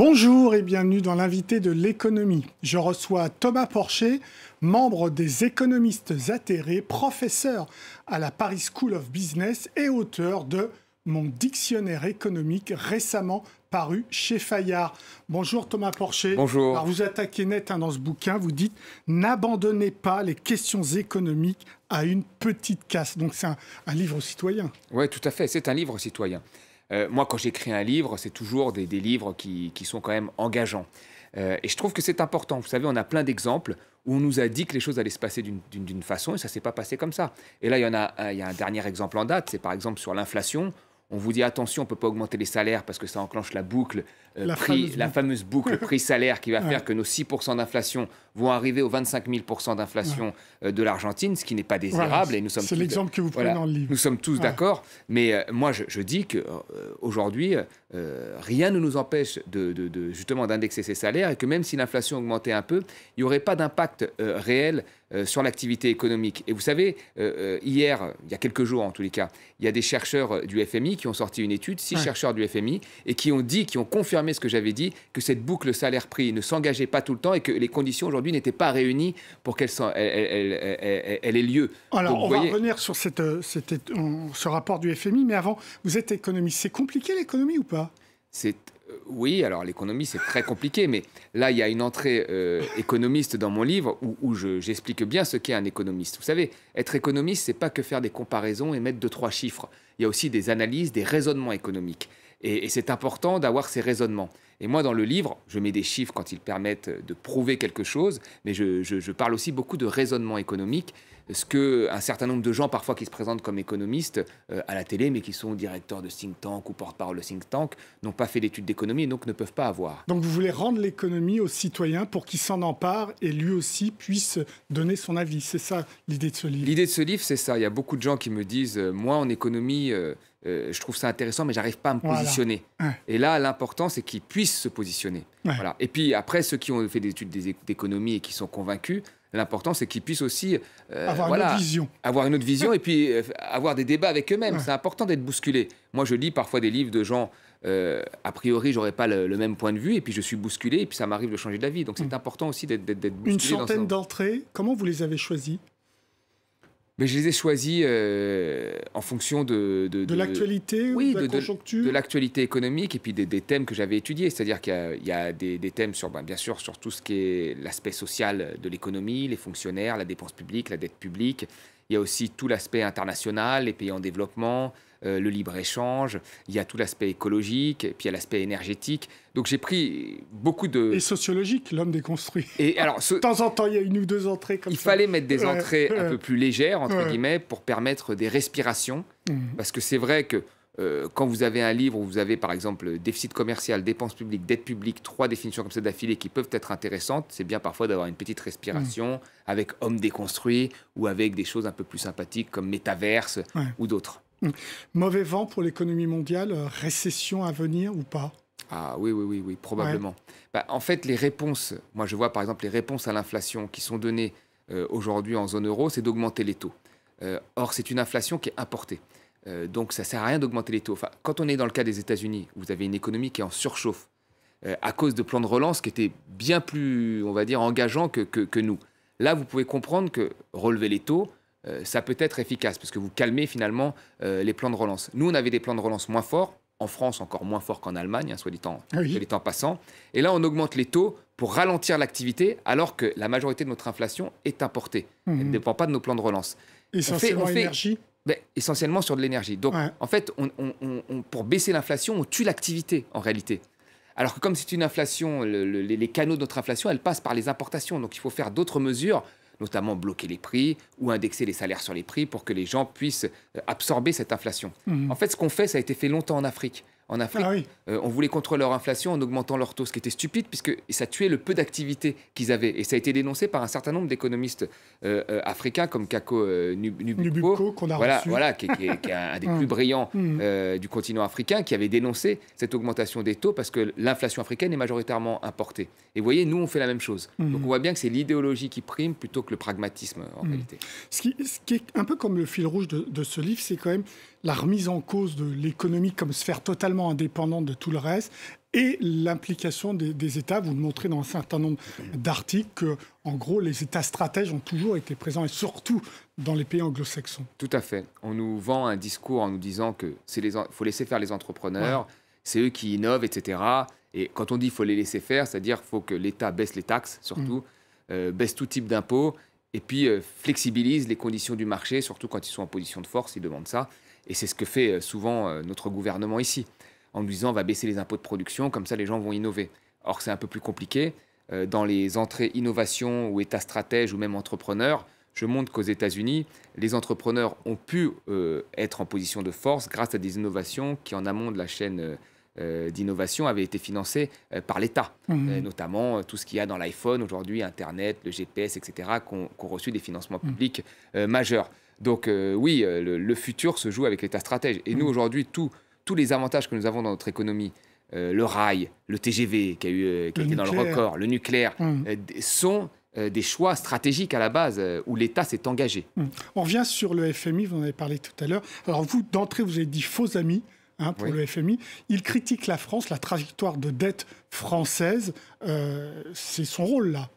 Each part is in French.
Bonjour et bienvenue dans l'invité de l'économie. Je reçois Thomas Porcher, membre des économistes atterrés, professeur à la Paris School of Business et auteur de Mon dictionnaire économique récemment paru chez Fayard. Bonjour Thomas Porcher. Bonjour. Alors vous attaquez net dans ce bouquin, vous dites « N'abandonnez pas les questions économiques à une petite casse ». Donc c'est un livre citoyen. Oui, tout à fait, c'est un livre citoyen. Moi, quand j'écris un livre, c'est toujours des livres qui sont quand même engageants. Et je trouve que c'est important. Vous savez, on a plein d'exemples où on nous a dit que les choses allaient se passer d'une façon et ça ne s'est pas passé comme ça. Et là, il y a un dernier exemple en date, c'est par exemple sur l'inflation. On vous dit attention, on ne peut pas augmenter les salaires parce que ça enclenche la boucle, la fameuse boucle prix-salaire qui va faire que nos 6% d'inflation vont arriver aux 25 000% d'inflation de l'Argentine, ce qui n'est pas désirable. Et c'est l'exemple que vous prenez dans le livre. Nous sommes tous d'accord, mais moi je dis qu'aujourd'hui, rien ne nous empêche justement d'indexer ces salaires et que même si l'inflation augmentait un peu, il n'y aurait pas d'impact réel sur l'activité économique. Et vous savez, hier, il y a quelques jours en tous les cas, il y a des chercheurs du FMI qui ont sorti une étude, 6 chercheurs du FMI, et qui ont confirmé ce que j'avais dit, que cette boucle salaire-prix ne s'engageait pas tout le temps et que les conditions aujourd'hui n'étaient pas réunies pour qu'elle ait lieu. Alors, donc, on va revenir sur ce rapport du FMI, mais avant, vous êtes économiste. C'est compliqué l'économie ou pas ? Oui, alors l'économie, c'est très compliqué, mais là, il y a une entrée économiste dans mon livre où j'explique bien ce qu'est un économiste. Vous savez, être économiste, c'est pas que faire des comparaisons et mettre 2-3 chiffres. Il y a aussi des analyses, des raisonnements économiques. Et c'est important d'avoir ces raisonnements. Et moi, dans le livre, je mets des chiffres quand ils permettent de prouver quelque chose, mais je parle aussi beaucoup de raisonnement économique, ce qu'un certain nombre de gens, parfois, qui se présentent comme économistes à la télé, mais qui sont directeurs de think tank ou porte-parole de think tank, n'ont pas fait d'études d'économie et donc ne peuvent pas avoir. Donc vous voulez rendre l'économie aux citoyens pour qu'ils s'en emparent et lui aussi puisse donner son avis. C'est ça l'idée de ce livre. L'idée de ce livre, c'est ça. Il y a beaucoup de gens qui me disent, moi, en économie... je trouve ça intéressant, mais j'arrive pas à me positionner. Et là, l'important, c'est qu'ils puissent se positionner. Voilà. Et puis après, ceux qui ont fait des études d'économie et qui sont convaincus, l'important, c'est qu'ils puissent aussi avoir une autre vision et puis avoir des débats avec eux-mêmes. C'est important d'être bousculé. Moi, je lis parfois des livres de gens, a priori, j'aurais pas le même point de vue, et puis je suis bousculé, et puis ça m'arrive de changer d'avis. Donc c'est important aussi d'être bousculé. Une centaine d'entrées, comment vous les avez choisies ? Mais je les ai choisis en fonction de l'actualité, de la conjoncture, de l'actualité économique et puis des thèmes que j'avais étudiés. C'est-à-dire qu'il y a des thèmes sur, bien sûr, sur tout ce qui est l'aspect social de l'économie, les fonctionnaires, la dépense publique, la dette publique. Il y a aussi tout l'aspect international, les pays en développement, le libre-échange. Il y a tout l'aspect écologique, et puis il y a l'aspect énergétique. Donc j'ai pris beaucoup de... Et sociologique, l'homme déconstruit. Et alors, de temps en temps, il y a une ou deux entrées comme ça. Il fallait mettre des entrées un peu plus légères, entre guillemets, pour permettre des respirations. Parce que c'est vrai que quand vous avez un livre où vous avez, par exemple, déficit commercial, dépenses publiques, dette publique, 3 définitions comme ça d'affilée qui peuvent être intéressantes, c'est bien parfois d'avoir une petite respiration avec homme déconstruit ou avec des choses un peu plus sympathiques comme métaverse ou d'autres. Mauvais vent pour l'économie mondiale, récession à venir ou pas ? Ah oui, probablement. En fait, les réponses, moi je vois par exemple les réponses à l'inflation qui sont données aujourd'hui en zone euro, c'est d'augmenter les taux. Or, c'est une inflation qui est importée. Donc, ça ne sert à rien d'augmenter les taux. Enfin, quand on est dans le cas des États-Unis, vous avez une économie qui est en surchauffe à cause de plans de relance qui étaient bien plus, on va dire, engageants que nous. Là, vous pouvez comprendre que relever les taux, ça peut être efficace parce que vous calmez finalement les plans de relance. Nous, on avait des plans de relance moins forts. En France, encore moins forts qu'en Allemagne, soit dit en passant. Et là, on augmente les taux pour ralentir l'activité alors que la majorité de notre inflation est importée. Elle ne dépend pas de nos plans de relance. Essentiellement énergie. Essentiellement sur de l'énergie. Donc, en fait, pour baisser l'inflation, on tue l'activité, en réalité. Alors que comme c'est une inflation, les canaux de notre inflation, elles passent par les importations. Donc, il faut faire d'autres mesures, notamment bloquer les prix ou indexer les salaires sur les prix pour que les gens puissent absorber cette inflation. En fait, ce qu'on fait, ça a été fait longtemps en Afrique. En Afrique, on voulait contrôler leur inflation en augmentant leur taux, ce qui était stupide puisque ça tuait le peu d'activité qu'ils avaient. Et ça a été dénoncé par un certain nombre d'économistes africains comme Kako Nubukpo, qu'on a reçu. Qui est un des plus brillants du continent africain, qui avait dénoncé cette augmentation des taux parce que l'inflation africaine est majoritairement importée. Et vous voyez, nous, on fait la même chose. Donc on voit bien que c'est l'idéologie qui prime plutôt que le pragmatisme en réalité. Ce qui est un peu comme le fil rouge de ce livre, c'est quand même la remise en cause de l'économie comme sphère totalement indépendante de tout le reste et l'implication des États. Vous le montrez dans un certain nombre d'articles que, en gros, les États stratèges ont toujours été présents, et surtout dans les pays anglo-saxons. Tout à fait. On nous vend un discours en nous disant que faut laisser faire les entrepreneurs, c'est eux qui innovent, etc. Et quand on dit qu'il faut les laisser faire, c'est-à-dire qu'il faut que l'État baisse les taxes, surtout, baisse tout type d'impôts, et puis flexibilise les conditions du marché, surtout quand ils sont en position de force, ils demandent ça. Et c'est ce que fait souvent notre gouvernement ici, en nous disant on va baisser les impôts de production, comme ça les gens vont innover. Or, c'est un peu plus compliqué. Dans les entrées innovation ou État stratège ou même entrepreneurs, je montre qu'aux États-Unis, les entrepreneurs ont pu être en position de force grâce à des innovations qui, en amont de la chaîne d'innovation, avaient été financées par l'État. Notamment tout ce qu'il y a dans l'iPhone aujourd'hui, Internet, le GPS, etc., qui ont reçu des financements publics majeurs. Donc oui, le futur se joue avec l'État stratège. Et nous, aujourd'hui, tous les avantages que nous avons dans notre économie, le rail, le TGV qui a été dans le record, le nucléaire, sont des choix stratégiques à la base où l'État s'est engagé. On revient sur le FMI, vous en avez parlé tout à l'heure. Alors vous, d'entrée, vous avez dit faux amis pour le FMI. Il critique la France, la trajectoire de dette française. C'est son rôle là.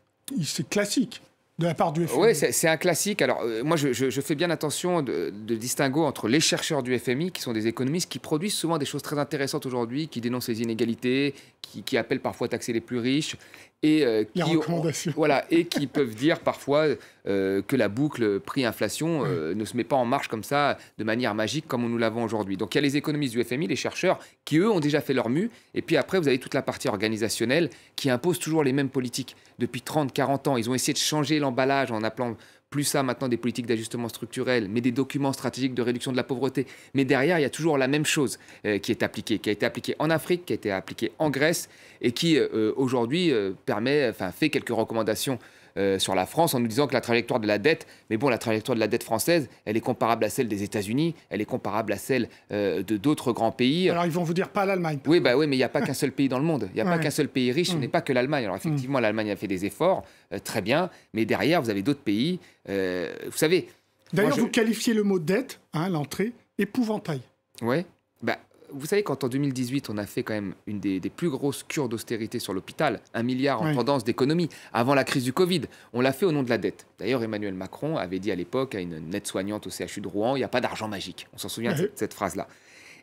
C'est classique de la part du FMI. Oui, c'est un classique. Alors, moi, je fais bien attention de distinguer entre les chercheurs du FMI, qui sont des économistes, qui produisent souvent des choses très intéressantes aujourd'hui, qui dénoncent les inégalités, qui appellent parfois à taxer les plus riches, et qui peuvent dire parfois que la boucle prix-inflation ne se met pas en marche comme ça, de manière magique, comme nous l'avons aujourd'hui. Donc, il y a les économistes du FMI, les chercheurs, qui, eux, ont déjà fait leur mue. Et puis après, vous avez toute la partie organisationnelle qui impose toujours les mêmes politiques. Depuis 30, 40 ans, ils ont essayé de changer l'emballage en appelant plus ça maintenant des politiques d'ajustement structurel, mais des documents stratégiques de réduction de la pauvreté. Mais derrière, il y a toujours la même chose qui a été appliquée en Afrique, qui a été appliquée en Grèce, et qui aujourd'hui fait quelques recommandations sur la France en nous disant que la trajectoire de la dette, mais bon, la trajectoire de la dette française, elle est comparable à celle des États-Unis, elle est comparable à celle de d'autres grands pays. Alors ils vont vous dire pas l'Allemagne. Oui, mais il n'y a pas qu'un seul pays dans le monde. Il n'y a pas qu'un seul pays riche, ce n'est pas que l'Allemagne. Alors effectivement, l'Allemagne a fait des efforts, très bien, mais derrière, vous avez d'autres pays. Vous savez... D'ailleurs, vous qualifiez le mot dette, l'entrée, épouvantail. Oui. Vous savez, quand en 2018, on a fait quand même une des plus grosses cures d'austérité sur l'hôpital, 1 milliard en tendance d'économie, avant la crise du Covid, on l'a fait au nom de la dette. D'ailleurs, Emmanuel Macron avait dit à l'époque à une aide-soignante au CHU de Rouen, il n'y a pas d'argent magique. On s'en souvient de cette phrase-là.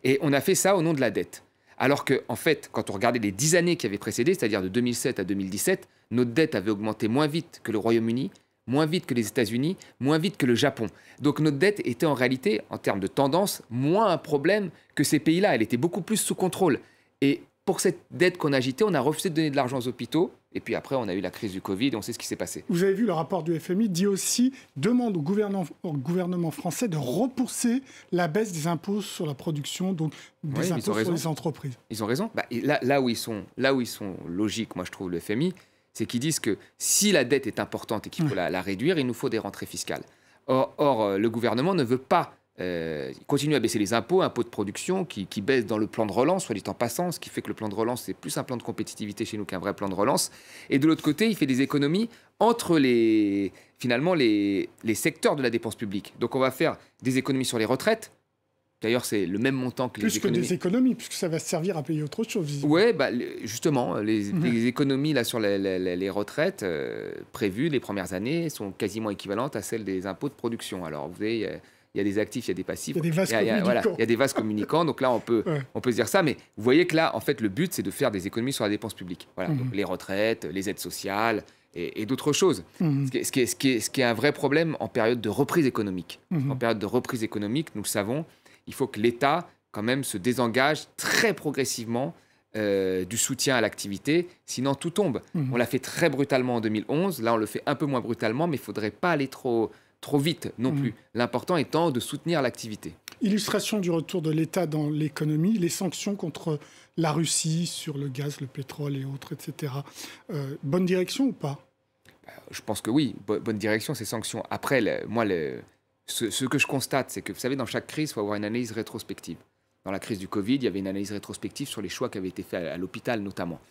Et on a fait ça au nom de la dette. Alors qu'en fait, quand on regardait les 10 années qui avaient précédé, c'est-à-dire de 2007 à 2017, notre dette avait augmenté moins vite que le Royaume-Uni, moins vite que les États-Unis, moins vite que le Japon. Donc notre dette était en réalité, en termes de tendance, moins un problème que ces pays-là. Elle était beaucoup plus sous contrôle. Et pour cette dette qu'on agitait, on a refusé de donner de l'argent aux hôpitaux. Et puis après, on a eu la crise du Covid et on sait ce qui s'est passé. Vous avez vu, le rapport du FMI dit aussi, demande au gouvernement français de repousser la baisse des impôts sur la production, donc des impôts sur les entreprises. Ils ont raison. Là où ils sont logiques, moi je trouve, le FMI, c'est qu'ils disent que si la dette est importante et qu'il faut la réduire, il nous faut des rentrées fiscales. Or le gouvernement ne veut pas continuer à baisser les impôts de production qui baissent dans le plan de relance, soit dit en passant, ce qui fait que le plan de relance, c'est plus un plan de compétitivité chez nous qu'un vrai plan de relance. Et de l'autre côté, il fait des économies entre les secteurs de la dépense publique. Donc on va faire des économies sur les retraites. D'ailleurs, c'est le même montant que les économies. Plus que des économies, puisque ça va servir à payer autre chose. Oui, justement, les économies là, sur les retraites prévues les premières années sont quasiment équivalentes à celles des impôts de production. Alors, vous voyez, il y a des actifs, il y a des passifs. Il y a des vases communicants. Il y a des vases communicants, donc là, on peut se dire ça. Mais vous voyez que là, en fait, le but, c'est de faire des économies sur la dépense publique. Voilà, donc les retraites, les aides sociales et d'autres choses. Ce qui est un vrai problème en période de reprise économique. En période de reprise économique, nous le savons, il faut que l'État, quand même, se désengage très progressivement du soutien à l'activité, sinon tout tombe. On l'a fait très brutalement en 2011, là on le fait un peu moins brutalement, mais il ne faudrait pas aller trop vite non plus. L'important étant de soutenir l'activité. Illustration du retour de l'État dans l'économie, les sanctions contre la Russie sur le gaz, le pétrole et autres, etc. Bonne direction ou pas ? Je pense que oui, bonne direction, ces sanctions. Après, ce que je constate, c'est que, vous savez, dans chaque crise, il faut avoir une analyse rétrospective. Dans la crise du Covid, il y avait une analyse rétrospective sur les choix qui avaient été faits à l'hôpital, notamment.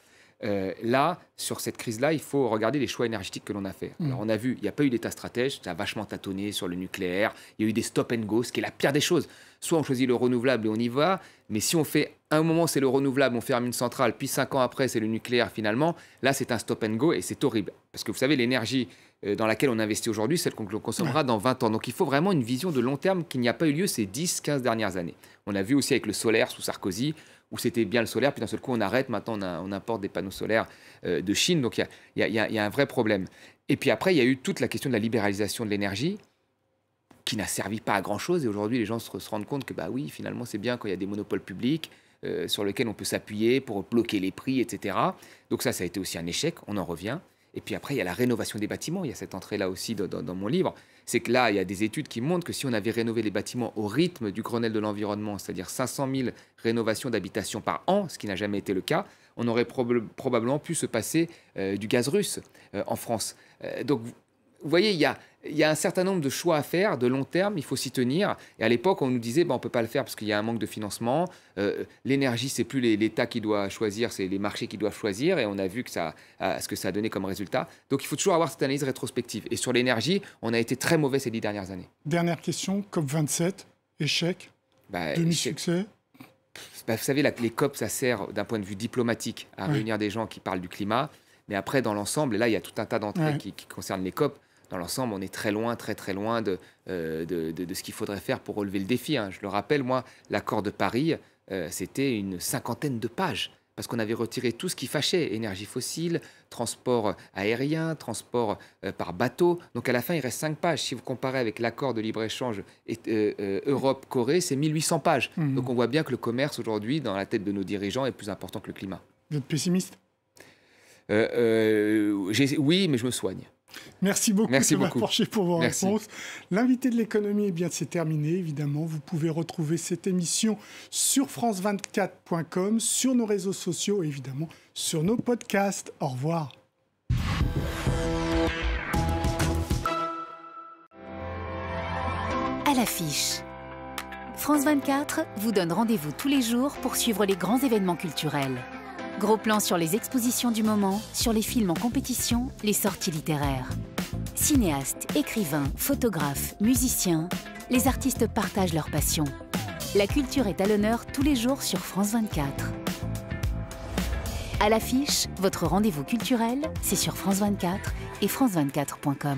Là, sur cette crise-là, il faut regarder les choix énergétiques que l'on a faits. Alors, on a vu, il n'y a pas eu d'État stratège, ça a vachement tâtonné sur le nucléaire, il y a eu des stop and go, ce qui est la pire des choses. Soit on choisit le renouvelable et on y va, mais si on fait un moment, c'est le renouvelable, on ferme une centrale, puis 5 ans après, c'est le nucléaire finalement. Là, c'est un stop and go et c'est horrible. Parce que vous savez, l'énergie dans laquelle on investit aujourd'hui, celle qu'on consommera dans 20 ans. Donc il faut vraiment une vision de long terme qui n'y a pas eu lieu ces 10-15 dernières années. On a vu aussi avec le solaire sous Sarkozy, où c'était bien le solaire, puis d'un seul coup, on arrête. Maintenant, on importe des panneaux solaires de Chine. Donc il y a un vrai problème. Et puis après, il y a eu toute la question de la libéralisation de l'énergie, qui n'a servi pas à grand-chose. Et aujourd'hui, les gens se rendent compte que, bah oui, finalement, c'est bien quand il y a des monopoles publics sur lesquels on peut s'appuyer pour bloquer les prix, etc. Donc ça a été aussi un échec, on en revient. Et puis après, il y a la rénovation des bâtiments. Il y a cette entrée-là aussi dans mon livre. C'est que là, il y a des études qui montrent que si on avait rénové les bâtiments au rythme du Grenelle de l'environnement, c'est-à-dire 500 000 rénovations d'habitations par an, ce qui n'a jamais été le cas, on aurait probablement pu se passer du gaz russe en France. Donc, vous voyez, il y a un certain nombre de choix à faire, de long terme, il faut s'y tenir. Et à l'époque, on nous disait, on ne peut pas le faire parce qu'il y a un manque de financement. L'énergie, ce n'est plus l'État qui doit choisir, c'est les marchés qui doivent choisir. Et on a vu ce que ça a donné comme résultat. Donc, il faut toujours avoir cette analyse rétrospective. Et sur l'énergie, on a été très mauvais ces 10 dernières années. Dernière question, COP27, échec, demi-succès. Vous savez, les COP, ça sert d'un point de vue diplomatique à réunir des gens qui parlent du climat. Mais après, dans l'ensemble, et là, il y a tout un tas d'entrées qui concernent les COP. Dans l'ensemble, on est très loin de ce qu'il faudrait faire pour relever le défi. Je le rappelle, moi, l'accord de Paris, c'était une 50aine de pages, parce qu'on avait retiré tout ce qui fâchait, énergie fossile, transport aérien, transport par bateau. Donc à la fin, il reste 5 pages. Si vous comparez avec l'accord de libre-échange Europe-Corée, c'est 1800 pages. Donc on voit bien que le commerce, aujourd'hui, dans la tête de nos dirigeants, est plus important que le climat. Vous êtes pessimiste ? Oui, mais je me soigne. Merci beaucoup, Thomas Porcher, pour vos réponses. L'invité de l'économie, c'est terminé, évidemment. Vous pouvez retrouver cette émission sur france24.com, sur nos réseaux sociaux et évidemment sur nos podcasts. Au revoir. À l'affiche. France 24 vous donne rendez-vous tous les jours pour suivre les grands événements culturels. Gros plans sur les expositions du moment, sur les films en compétition, les sorties littéraires. Cinéastes, écrivains, photographes, musiciens, les artistes partagent leur passion. La culture est à l'honneur tous les jours sur France 24. À l'affiche, votre rendez-vous culturel, c'est sur France 24 et france24.com.